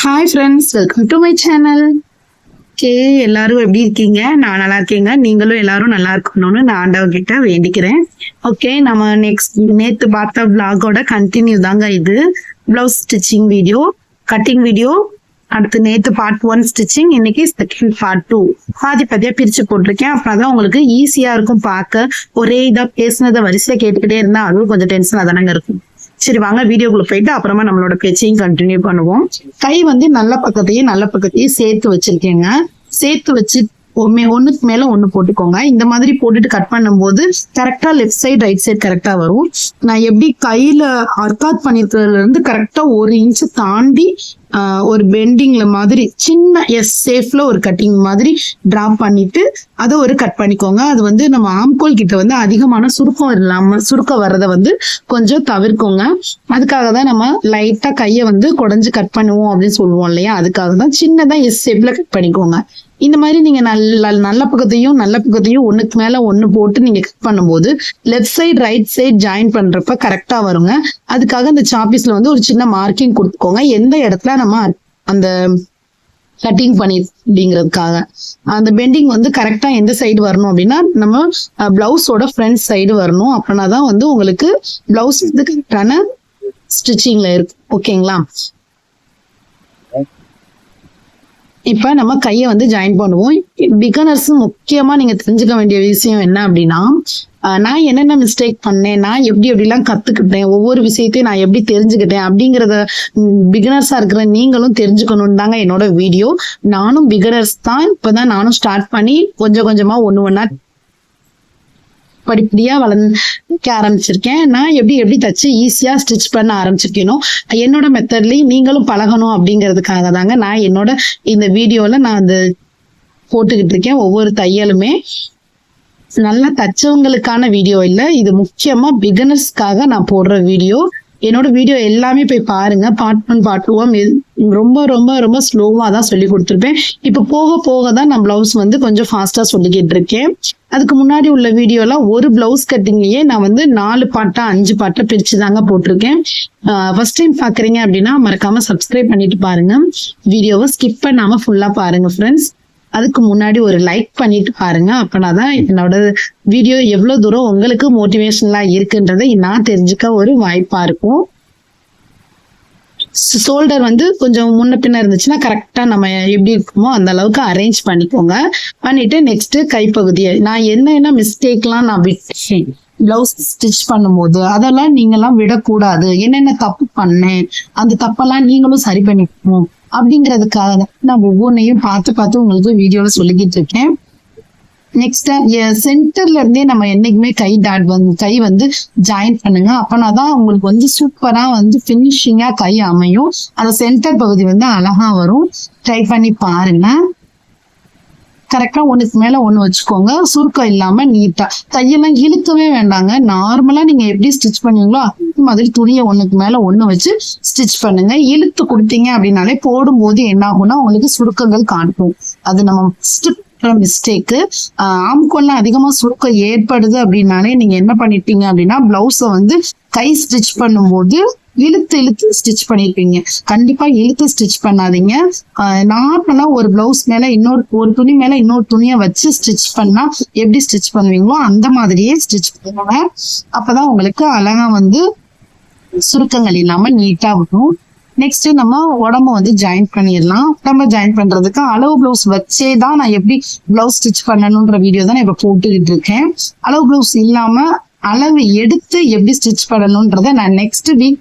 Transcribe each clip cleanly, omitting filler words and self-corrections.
Hi friends, welcome to my channel. Okay, எல்லாரும் எப்படி இருக்கீங்க? நான் நல்லா இருக்கேங்க. நீங்களும் எல்லாரும் நல்லா இருக்கணும்னு நான் ஆண்டவர்கிட்ட வேண்டிக்கிறேன். ஓகே, நம்ம நேத்து பார்த்த vlog-ஓட கண்டினியூ தாங்க இது. Blouse stitching video, cutting video. அடுத்து நேத்து பார்ட் 1 ஸ்டிச்சிங், இன்னைக்கு செகண்ட் பார்ட் 2 பாதி பாதியா பிரிச்சு போட்டிருக்கேன். அப்புறம் உங்களுக்கு ஈஸியா இருக்கும் பார்க்க. ஒரே இதா பேசுனதை வரிசையா கேட்டுக்கிட்டே இருந்தா அதுவும் கொஞ்சம் டென்ஷனா தானங்க இருக்கும். சரி, வாங்க வீடியோக்குள்ள போயிட்டு அப்புறமா நம்மளோட பேச்சையும் கண்டினியூ பண்ணுவோம். கை நல்ல பக்கத்தையும் சேர்த்து வச்சிருக்கேங்க. சேர்த்து வச்சு ஒண்ணுக்கு மேல ஒண்ணு போட்டுக்கோங்க. இந்த மாதிரி போட்டுட்டு கட் பண்ணும்போது கரெக்டா லெஃப்ட் சைடு ரைட் சைடு கரெக்டா வரும். நான் எப்படி கையில அர்காத் பண்ணிருக்கிறதுல இருந்து கரெக்டா 1 இன்ச் தாண்டி ஒரு பெண்டிங்ல மாதிரி சின்ன ஷேப்ல ஒரு கட்டிங் மாதிரி டிராப் பண்ணிட்டு அதை ஒரு கட் பண்ணிக்கோங்க. அது நம்ம ஆம்கோல் கிட்ட அதிகமான சுருக்கம் வர்றதை கொஞ்சம் தவிர்க்கோங்க. அதுக்காக தான் நம்ம லைட்டா கையை குடஞ்சு கட் பண்ணுவோம் அப்படின்னு சொல்லுவோம் இல்லையா, அதுக்காக தான் சின்னதா ஷேப்ல கட் பண்ணிக்கோங்க. இந்த மாதிரி நீங்க நல்ல பக்கத்தையும் ஒண்ணுக்கு மேல ஒண்ணு போட்டு நீங்க கட் பண்ணும்போது left side right side join பண்றப்ப கரெக்டா வருங்க. அதுக்காக இந்த சாப்பீஸ்ல ஒரு சின்ன மார்க்கிங் கொடுத்துக்கோங்க. எந்த இடத்துல நம்ம அந்த கட்டிங் பண்ணி அப்படிங்கிறதுக்காக அந்த பெண்டிங் கரெக்டா எந்த சைடு வரணும் அப்படின்னா நம்ம பிளவுஸோட ஃப்ரண்ட் சைடு வரணும். அப்படின்னா தான் உங்களுக்கு பிளவுஸ் கரெக்டான ஸ்டிச்சிங்ல இருக்கு. ஓகேங்களா? இப்ப நம்ம கையை ஜாயின் பண்ணுவோம். பிகனர்ஸ் முக்கியமா நீங்க தெரிஞ்சுக்க வேண்டிய விஷயம் என்ன அப்படின்னா, நான் என்னென்ன மிஸ்டேக் பண்ணேன், நான் எப்படிலாம் கத்துக்கிட்டேன், ஒவ்வொரு விஷயத்தையும் நான் எப்படி தெரிஞ்சுக்கிட்டேன் அப்படிங்கறத பிகினர்ஸா இருக்கிற நீங்களும் தெரிஞ்சுக்கணும்னு தாங்க என்னோட வீடியோ. நானும் பிகினர்ஸ் தான். இப்பதான் நானும் ஸ்டார்ட் பண்ணி கொஞ்சம் கொஞ்சமா ஒண்ணா படிப்படியா வளர்க்க ஆரம்பிச்சிருக்கேன். நான் எப்படி தச்சு ஈஸியா ஸ்டிச் பண்ண ஆரம்பிச்சிருக்கேனும் என்னோட மெத்தட்லயும் நீங்களும் பழகணும் அப்படிங்கிறதுக்காக தாங்க நான் என்னோட இந்த வீடியோல நான் அந்த போட்டுக்கிட்டு இருக்கேன். ஒவ்வொரு தையலுமே நல்லா தச்சவங்களுக்கான வீடியோ இல்ல, இது முக்கியமா பிகினர்ஸ்க்காக நான் போடுற வீடியோ. என்னோட வீடியோ எல்லாமே போய் பாருங்க. பார்ட் 1 பார்ட் 2 ரொம்ப ரொம்ப ரொம்ப ஸ்லோவா தான் சொல்லி கொடுத்துருப்பேன். இப்ப போக போக தான் நான் பிளவுஸ் கொஞ்சம் ஃபாஸ்டா சொல்லிக்கிட்டு இருக்கேன். அதுக்கு முன்னாடி உள்ள வீடியோல ஒரு பிளவுஸ் கட்டிங்லயே நான் 4 பார்ட்டா 5 பார்ட்டா பிரிச்சு தாங்க போட்டிருக்கேன். ஃபர்ஸ்ட் டைம் பாக்குறீங்க அப்படின்னா மறக்காம சப்ஸ்கிரைப் பண்ணிட்டு பாருங்க. வீடியோவை ஸ்கிப் பண்ணாம ஃபுல்லா பாருங்க ஃப்ரெண்ட்ஸ். அதுக்கு முன்னாடி ஒரு லைக் பண்ணிட்டு பாருங்க. அப்பனாதான் என்னோட வீடியோ எவ்வளவு தூரம் உங்களுக்கு மோட்டிவேஷனலா இருக்குன்றதை நான் தெரிஞ்சுக்க ஒரு வாய்ப்பா இருக்கும். ஷோல்டர் கொஞ்சம் முன்ன பின்ன இருந்துச்சுன்னா கரெக்டா நம்ம எப்படி இருக்குமோ அந்த அளவுக்கு அரேஞ்ச் பண்ணிக்கோங்க. பண்ணிட்டு நெக்ஸ்ட் கைப்பகுதியை நான் என்னென்ன மிஸ்டேக்லாம் நான் விட்டேன் பிளவுஸ் ஸ்டிச் பண்ணும்போது அதெல்லாம் நீங்கெல்லாம் விடக்கூடாது. என்னென்ன தப்பு பண்ணேன் அந்த தப்பெல்லாம் நீங்களும் சரி பண்ணிக்கணும் அப்படிங்கிறதுக்காக நான் ஒவ்வொன்றையும் பார்த்து உங்களுக்கு வீடியோல சொல்லிக்கிட்டு இருக்கேன். நெக்ஸ்ட் சென்டர்ல இருந்தே நம்ம என்னைக்குமே கை ஜாயின் பண்ணுங்க. அப்பனாதான் உங்களுக்கு சூப்பரா பினிஷிங்கா கை அமையும். அந்த சென்டர் பகுதி அழகா வரும். ட்ரை பண்ணி பாருங்க. கரெக்டா ஒண்ணுக்கு மேல ஒண்ணு வச்சுக்கோங்க. சுருக்கம் இல்லாம நீட்டா கையெல்லாம் இழுக்கவே வேண்டாங்க. நார்மலா நீங்க எப்படி ஸ்டிச் பண்ணுவீங்களோ அதே மாதிரி துணியை ஒண்ணுக்கு மேல ஒண்ணு வச்சு ஸ்டிச் பண்ணுங்க. இழுத்து கொடுத்தீங்க அப்படின்னாலே போடும்போது என்ன ஆகும்னா உங்களுக்கு சுருக்கங்கள் காட்டும். அது நம்ம மிஸ்டேக்கு. ஆம்கோல்லாம் அதிகமா சுருக்கம் ஏற்படுது அப்படின்னாலே நீங்க என்ன பண்ணிட்டீங்க அப்படின்னா பிளவுஸை கை ஸ்டிச் பண்ணும்போது இழுத்து ஸ்டிச் பண்ணிருப்பீங்க. கண்டிப்பா இழுத்து ஸ்டிச் பண்ணாதீங்க. நார்மலா ஒரு பிளவுஸ் மேல ஒரு துணி மேல இன்னொரு துணியை வச்சு ஸ்டிச் பண்ணா எப்படி ஸ்டிச் பண்ணுவீங்களோ அந்த மாதிரியே ஸ்டிச் பண்ணுங்க. அப்பதான் உங்களுக்கு அழகா சுருக்கங்கள் இல்லாம நீட்டா வரும். நெக்ஸ்ட் நம்ம உடம்ப ஜாயின் பண்ணிடலாம். உடம்ப ஜாயின் பண்றதுக்கு அளவு பிளவுஸ் வச்சே தான் நான் எப்படி பிளவுஸ் ஸ்டிச் பண்ணணும்ன்ற வீடியோ தான் நான் இப்ப போட்டுக்கிட்டு இருக்கேன். அளவு பிளவுஸ் இல்லாம அளவு எடுத்து எப்படி ஸ்டிச் பண்ணணும்ன்றத நான் நெக்ஸ்ட் வீக்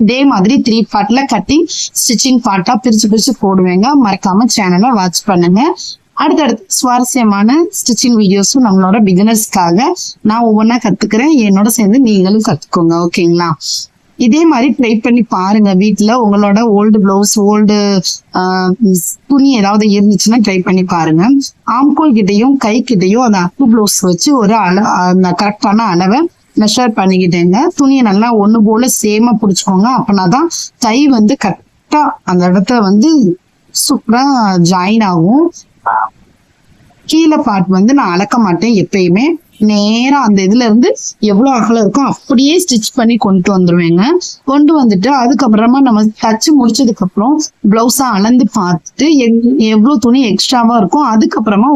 இதே மாதிரி 3 பார்ட்ல கட்டிங் ஸ்டிச்சிங் பார்ட்டா பிரிச்சு போடுவேங்க. மறக்காம சேனலை வாட்ச் பண்ணுங்க. அடுத்தடுத்து சுவாரஸ்யமான ஸ்டிச்சிங் வீடியோஸும் நம்மளோட பிகினர்ஸ்க்காக நான் ஒவ்வொன்றா கத்துக்கிறேன். என்னோட சேர்ந்து நீங்களும் கத்துக்கோங்க. ஓகேங்களா? இதே மாதிரி ட்ரை பண்ணி பாருங்க. வீட்டுல உங்களோட ஓல்டு பிளவுஸ் ஓல்டு துணி ஏதாவது இருந்துச்சுன்னா ட்ரை பண்ணி பாருங்க. ஆம்கோல் கிட்டையும் கை கிட்டையும் அந்த அப்பு பிளவுஸ் வச்சு ஒரு அந்த கரெக்டான அளவை மெஷர் பண்ணிக்கிட்டேங்க. துணியை நல்லா ஒண்ணு போல சேமா பிடிச்சுக்கோங்க. அப்பனாதான் கை கரெக்டா அந்த இடத்துல சூப்பரா ஜாயின் ஆகும். கீழே பார்ட் நான் அளக்க மாட்டேன் எப்பயுமே. நேரா அந்த இதுல இருந்து எவ்வளவு அகலம் இருக்கோ அப்படியே ஸ்டிச் பண்ணி கொண்டு வந்துருவேங்க. கொண்டு வந்துட்டு அதுக்கப்புறமா நம்ம தச்சு முடிச்சதுக்கு அப்புறம் பிளவுஸா அளந்து பார்த்துட்டு எவ்வளவு துணி எக்ஸ்ட்ராவா இருக்கும் அதுக்கப்புறமா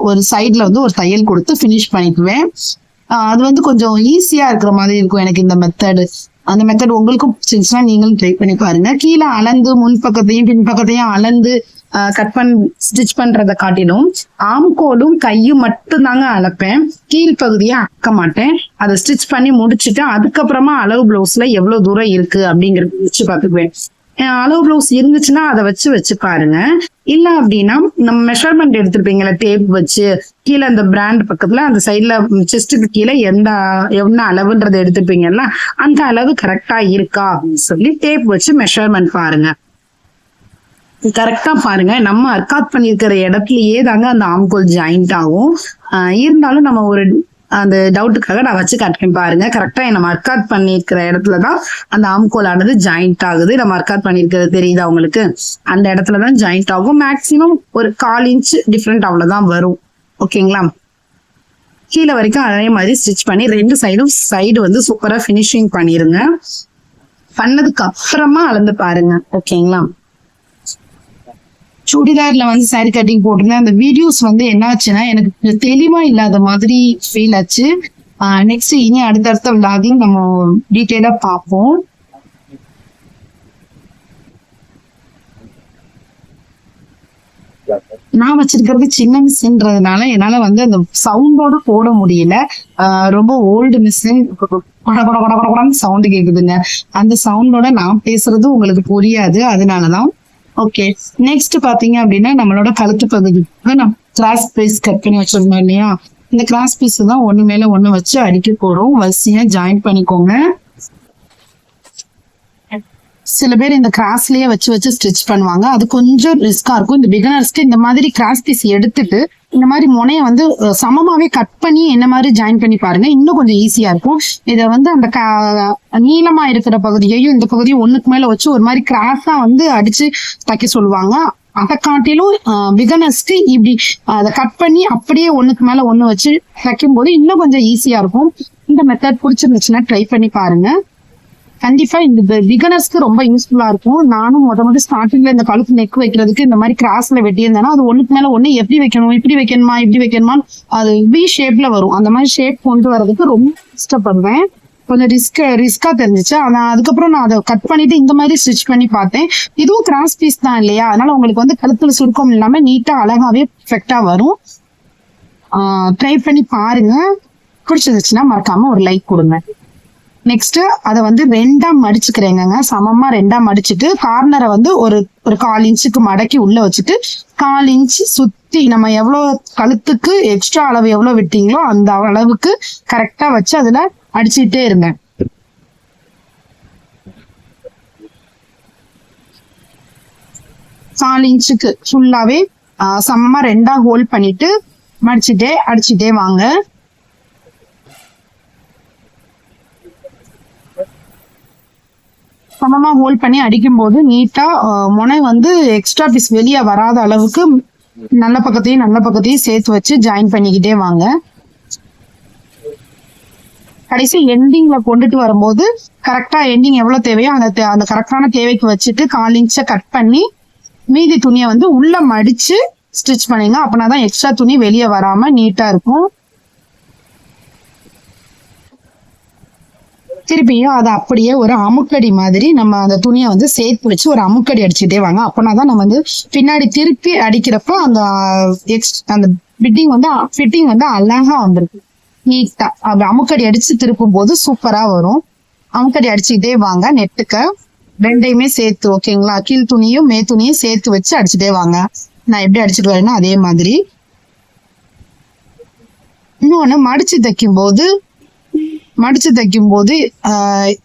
ஒரு சைட்ல வந்து ஒரு தையல் கொடுத்து ஃபினிஷ் பண்ணிக்குவேன். அது வந்து கொஞ்சம் ஈஸியா இருக்கிற மாதிரி இருக்கும் எனக்கு இந்த மெத்தடு. அந்த மெத்தட் உங்களுக்கும் பிடிச்சிருந்துச்சுன்னா நீங்களும் ட்ரை பண்ணி பாருங்க. கீழே அளந்து முன் பக்கத்தையும் பின் பக்கத்தையும் அளந்து ஸ்டிச் பண்றதை காட்டிலும் ஆம்கோலும் கையும் மட்டும் தாங்க அளப்பேன். கீழ்பகுதியை அளக்க மாட்டேன். அதை ஸ்டிச் பண்ணி முடிச்சுட்டு அதுக்கப்புறமா அளவு பிளவுஸ்ல எவ்வளவு தூரம் இருக்கு அப்படிங்கறது வச்சு பாத்துக்குவேன். அளவு பிளவுஸ் இருந்துச்சுன்னா அதை வச்சு பாருங்க. இல்ல அப்படின்னா நம்ம மெஷர்மெண்ட் எடுத்திருப்பீங்களா டேப் வச்சு கீழே அந்த பிராண்ட் பக்கத்துல அந்த சைட்ல செஸ்டுக்கு கீழே என்ன அளவுன்றதை எடுத்திருப்பீங்கல்ல அந்த அளவு கரெக்டா இருக்கா அப்படின்னு சொல்லி டேப் வச்சு மெஷர்மெண்ட் பாருங்க. கரெக்டா பாருங்க. நம்ம அர்க்காத் பண்ணிருக்கிற இடத்துலயே தாங்க அந்த ஆம்கோல் ஜாயிண்ட் ஆகும். இருந்தாலும் நம்ம ஒரு அந்த டவுட்டுக்காக நான் வச்சு காட்டுறேன் பாருங்க. கரெக்டா நம்ம அர்க்காத் பண்ணிருக்கிற இடத்துலதான் அந்த ஆம்கோல் ஆனது ஜாயிண்ட் ஆகுது. நம்ம அர்க்காத் பண்ணிருக்கிறது தெரியுதா உங்களுக்கு? அந்த இடத்துலதான் ஜாயிண்ட் ஆகும். மேக்சிமம் ஒரு 1/4 இன்ச் டிஃப்ரெண்ட் அவ்வளவுதான் வரும். ஓகேங்களா? கீழே வரைக்கும் அதே மாதிரி ஸ்டிச் பண்ணி 2 சைடு வந்து சூப்பரா பினிஷிங் பண்ணிருங்க. பண்ணதுக்கு அப்புறமா அளந்து பாருங்க. ஓகேங்களா? சுடிதார்ல வந்து சாரி கட்டிங் போட்டிருந்தேன். அந்த வீடியோஸ் வந்து என்ன ஆச்சுன்னா எனக்கு தெளிவா இல்லாத மாதிரி ஃபீல் ஆச்சு. நெக்ஸ்ட் இனி அடுத்தடுத்த விளாகிங் நம்ம டீட்டெயிலா பார்ப்போம். நான் வச்சிருக்கிறது சின்ன மிஷின்றதுனால என்னால வந்து அந்த சவுண்டோட போட முடியல. ரொம்ப ஓல்டு மிஷின் சவுண்டு கேக்குதுங்க. அந்த சவுண்டோட நான் பேசுறது உங்களுக்கு புரியாது. அதனாலதான். ஓகே, நெக்ஸ்ட் பாத்தீங்க அப்படின்னா நம்மளோட கழுத்து பகுதிக்கு நம்ம கிராஸ் பீஸ் கட் பண்ணி வச்சிருந்தோம் இல்லையா? இந்த கிராஸ் பீஸ் தான் ஒண்ணு மேல ஒண்ணு வச்சு அடிக்க போறோம். வரிசையா ஜாயின் பண்ணிக்கோங்க. சில பேர் இந்த கிராஸ்லயே வச்சு ஸ்டிச் பண்ணுவாங்க. அது கொஞ்சம் ரிஸ்கா இருக்கும். இந்த பிகினர்ஸ்க்கு இந்த மாதிரி கிராஸ் பீஸ் எடுத்துட்டு இந்த மாதிரி முனைய வந்து சமமாவே கட் பண்ணி என்ன மாதிரி ஜாயின் பண்ணி பாருங்க. இன்னும் கொஞ்சம் ஈஸியா இருக்கும். இதை வந்து அந்த நீளமா இருக்கிற பகுதியையும் இந்த பகுதியும் ஒண்ணுக்கு மேல வச்சு ஒரு மாதிரி கிராஸா வந்து அடிச்சு தைக்க சொல்லுவாங்க. அதை காட்டிலும் பிகினர்ஸ்க்கு இப்படி அதை கட் பண்ணி அப்படியே ஒண்ணுக்கு மேல ஒண்ணு வச்சு தைக்கும் போது இன்னும் கொஞ்சம் ஈஸியா இருக்கும். இந்த மெத்தட் பிடிச்சிருந்துச்சுன்னா ட்ரை பண்ணி பாருங்க. கண்டிப்பா இந்த பிகினர்ஸ்க்கு ரொம்ப யூஸ்ஃபுல்லா இருக்கும். நானும் முதல்ல ஸ்டார்டிங்ல இந்த கழுத்து நெக் வைக்கிறதுக்கு இந்த மாதிரி கிராஸ்ல வெட்டியிருந்தேன்னா அது ஒண்ணுக்கு மேல ஒண்ணு எப்படி வைக்கணும், இப்படி வைக்கணுமா இப்படி வைக்கணுமா அது வி ஷேப்ல வரும். அந்த மாதிரி ஷேப் கொண்டு வர்றதுக்கு ரொம்ப கஷ்டப்படுவேன். கொஞ்சம் ரிஸ்கா தெரிஞ்சிச்சு. அதுக்கப்புறம் நான் அதை கட் பண்ணிட்டு இந்த மாதிரி ஸ்டிச் பண்ணி பார்த்தேன். இதுவும் கிராஸ் பீஸ் தான் இல்லையா? அதனால உங்களுக்கு வந்து கழுத்துல சுருக்கம் இல்லாம நீட்டா அழகாவே பெர்ஃபெக்டா வரும். ட்ரை பண்ணி பாருங்க. பிடிச்சிருந்துச்சுன்னா மறக்காம ஒரு லைக் கொடுங்க. நெக்ஸ்ட் அதை வந்து 2ஆ மடிச்சுக்கிறேங்க. சமமா 2ஆ மடிச்சுட்டு கார்னரை வந்து ஒரு 1/4 இன்ச்சுக்கு மடக்கி உள்ள வச்சுட்டு 1/4 இன்ச் சுத்தி நம்ம எவ்வளவு கழுத்துக்கு எக்ஸ்ட்ரா அளவு எவ்வளவு விட்டீங்களோ அந்த அளவுக்கு கரெக்டா வச்சு அதுல அடிச்சுட்டே இருங்க. கால் இன்ச்சுக்கு ஃபுல்லாவே சமமா 2ஆ ஹோல்ட் பண்ணிட்டு அடிச்சுட்டே வாங்க. சமமா ஹோல்ட் பண்ணி அடிக்கும் போது நீட்டா முனை வந்து எக்ஸ்ட்ரா பீஸ் வெளியே வராத அளவுக்கு நல்ல பக்கத்தையும் சேர்த்து வச்சு ஜாயின் பண்ணிக்கிட்டே வாங்க. கடைசி எண்டிங்ல கொண்டுட்டு வரும்போது கரெக்டா எண்டிங் எவ்வளவு தேவையோ அந்த கரெக்டான தேவைக்கு வச்சுட்டு 1/4 இன்ச்சை கட் பண்ணி மீதி துணியை வந்து உள்ள மடிச்சு ஸ்டிச் பண்ணுங்க. அப்படின்னாதான் எக்ஸ்ட்ரா துணி வெளியே வராம நீட்டா இருக்கும். திருப்பியும் அதை அப்படியே ஒரு அமுக்கடி மாதிரி நம்ம அந்த துணியை வந்து சேர்த்து வச்சு ஒரு அமுக்கடி அடிச்சுட்டே வாங்க. அப்பனாதான் நம்ம வந்து பின்னாடி திருப்பி அடிக்கிறப்போ அந்த ஃபிட்டிங் வந்து அழகா வந்துருக்கு. நீட்டா அப்படி அமுக்கடி அடிச்சு திருப்பும் போது சூப்பரா வரும். அமுக்கடி அடிச்சுக்கிட்டே வாங்க. நெட்டுக்க 2யுமே சேர்த்து. ஓகேங்களா? கீழ் துணியும் மே துணியும் சேர்த்து வச்சு அடிச்சுட்டே வாங்க. நான் எப்படி அடிச்சுட்டு வரேன்னா அதே மாதிரி. இன்னொன்னு மடிச்சு தைக்கும் போது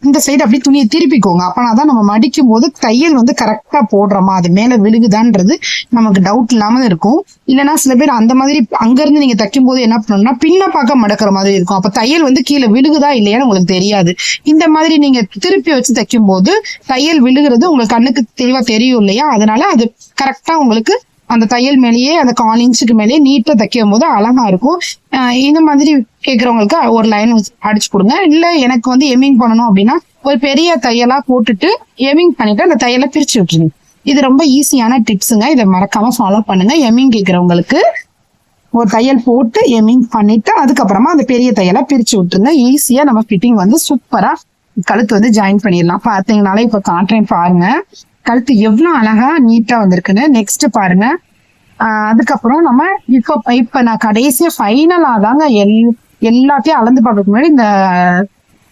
இந்த சைடு அப்படியே துணியை திருப்பிக்கோங்க. அப்பனாதான் நம்ம மடிக்கும் போது தையல் வந்து கரெக்டா போடுறோமா அது மேல விழுகுதான்றது நமக்கு டவுட் இல்லாம இருக்கும். இல்லைன்னா சில பேர் அந்த மாதிரி அங்க இருந்து நீங்க தைக்கும் போது என்ன பண்ணணும்னா பின்ன பார்க்க மடக்கிற மாதிரி இருக்கும். அப்ப தையல் வந்து கீழே விழுகுதா இல்லையான்னு உங்களுக்கு தெரியாது. இந்த மாதிரி நீங்க திருப்பி வச்சு தைக்கும் போது தையல் விழுகிறது உங்களுக்கு கண்ணுக்கு தெளிவா தெரியும் இல்லையா? அதனால அது கரெக்டா உங்களுக்கு அந்த தையல் மேலேயே அந்த 1/4 இன்ச்சுக்கு மேலேயே நீட்டா தைக்கும் போது அழகா இருக்கும். இந்த மாதிரி கேட்கறவங்களுக்கு ஒரு லைன் அடிச்சு கொடுங்க. இல்ல எனக்கு வந்து எம்மிங் பண்ணணும் அப்படின்னா ஒரு பெரிய தையலா போட்டுட்டு எம்மிங் பண்ணிட்டு அந்த தையலை பிரிச்சு விட்டுருங்க. இது ரொம்ப ஈஸியான டிப்ஸுங்க. இதை மறக்காம ஃபாலோ பண்ணுங்க. எம்மிங் கேட்கறவங்களுக்கு ஒரு தையல் போட்டு எம்மிங் பண்ணிட்டு அதுக்கப்புறமா அந்த பெரிய தையலா பிரிச்சு விட்டுருங்க. ஈஸியா நம்ம ஃபிட்டிங் வந்து சூப்பரா கழுத்து வந்து ஜாயின் பண்ணிடலாம். பாத்தீங்கன்னாலே இப்ப காட்டுறேன் பாருங்க, கழுத்து எவ்வளவு அழகா நீட்டா வந்திருக்குன்னு. நெக்ஸ்ட் பாருங்க. அதுக்கப்புறம் நம்ம இப்ப நான் கடைசியா ஃபைனலா தாங்க எல்லாத்தையும் அளந்து பார்க்கறதுக்கு முன்னாடி இந்த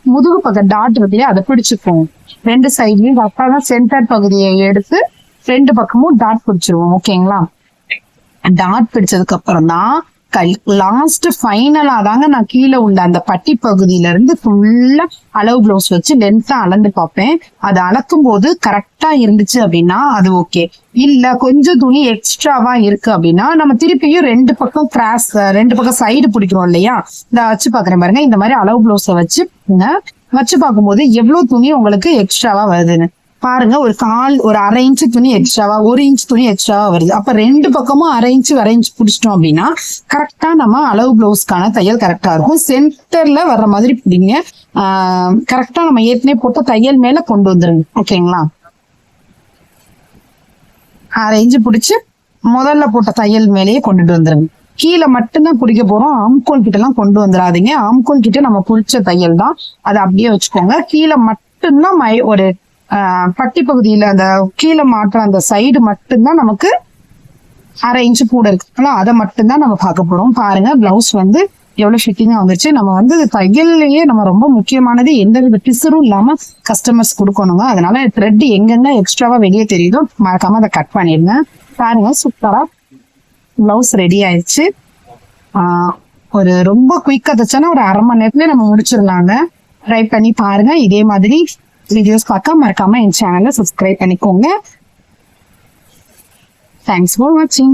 முதுகு பக்கம் டாட் இருக்குல்லையா அதை பிடிச்சுப்போம். 2 சைட்லயும் அப்புறம் சென்டர் பகுதியை எடுத்து 2 பக்கமும் டாட் பிடிச்சிருவோம். ஓகேங்களா? டாட் பிடிச்சதுக்கு அப்புறம் தான் லாஸ்ட் ஃபைனலா தாங்க நான் கீழே உள்ள அந்த பட்டி பகுதியில இருந்து ஃபுல்லா அளவு பிளவுஸ் வச்சு லென்த்தா அளந்து பார்ப்பேன். அது அளக்கும் போது கரெக்டா இருந்துச்சு அப்படின்னா அது ஓகே. இல்ல கொஞ்சம் துணி எக்ஸ்ட்ராவா இருக்கு அப்படின்னா நம்ம திருப்பியும் 2 பக்கம் கிராஸ் 2 பக்கம் சைடு பிடிக்கிறோம் இல்லையா, இந்த வச்சு பாக்குறேன் பாருங்க. இந்த மாதிரி அளவு பிளவுஸை வச்சு பார்க்கும்போது எவ்வளவு துணி உங்களுக்கு எக்ஸ்ட்ராவா வருதுன்னு பாருங்க. ஒரு 1/2 இன்ச்சு துணி எக்ஸ்ட்ராவா 1 இன்ச் துணி எக்ஸ்ட்ராவா வருது. அப்ப 2 பக்கமும் 1/2 இன்ச் பிடிச்சிட்டோம் அப்படின்னா கரெக்டா நம்ம அளவு பிளவுஸ்க்கான தையல் கரெக்டா இருக்கும். சென்டர்ல வர்ற மாதிரி பிடிங்க. கரெக்டா நம்ம ஏற்கனவே போட்ட தையல் மேல கொண்டு வந்துருங்க. ஓகேங்களா? 1/2 இன்ச்சு பிடிச்சு முதல்ல போட்ட தையல் மேலேயே கொண்டுட்டு வந்துருங்க. கீழே மட்டும்தான் பிடிக்க போறோம். ஆம்கோல் கிட்ட எல்லாம் கொண்டு வந்துடாதீங்க. ஆம்கோல் கிட்ட நம்ம பிடிச்ச தையல் தான், அதை அப்படியே வச்சுக்கோங்க. கீழே மட்டும்தான் ஒரு பட்டி பகுதியில அந்த கீழே மாற்ற அந்த சைடு மட்டும்தான் நமக்கு 1/2 இன்ச்சு கூட இருக்குங்களா, அதை மட்டும்தான் நம்ம பார்க்க போறோம். பாருங்க பிளவுஸ் வந்து எவ்வளவு ஃபிட்டிங்கா வந்துருச்சு. நம்ம வந்து தையல்லையே நம்ம ரொம்ப முக்கியமானது எந்த வித பிசுறும் இல்லாம கஸ்டமர்ஸ் கொடுக்கணுங்க. அதனால த்ரெட் எங்கெங்க எக்ஸ்ட்ராவா வெளியே தெரியுதோ மறக்காம அதை கட் பண்ணிடுங்க. பாருங்க சூப்பரா பிளவுஸ் ரெடி ஆயிடுச்சு. ஒரு ரொம்ப குயிக்கா தைச்சானா ஒரு 1/2 மணி நேரத்துல நம்ம முடிச்சிடலாங்க. ட்ரை பண்ணி பாருங்க. இதே மாதிரி வீடியோஸ் பார்க்க மறக்காம என் சேனலை சப்ஸ்கிரைப் பண்ணிக்கோங்க. தேங்க்ஸ் ஃபார் வாட்சிங்.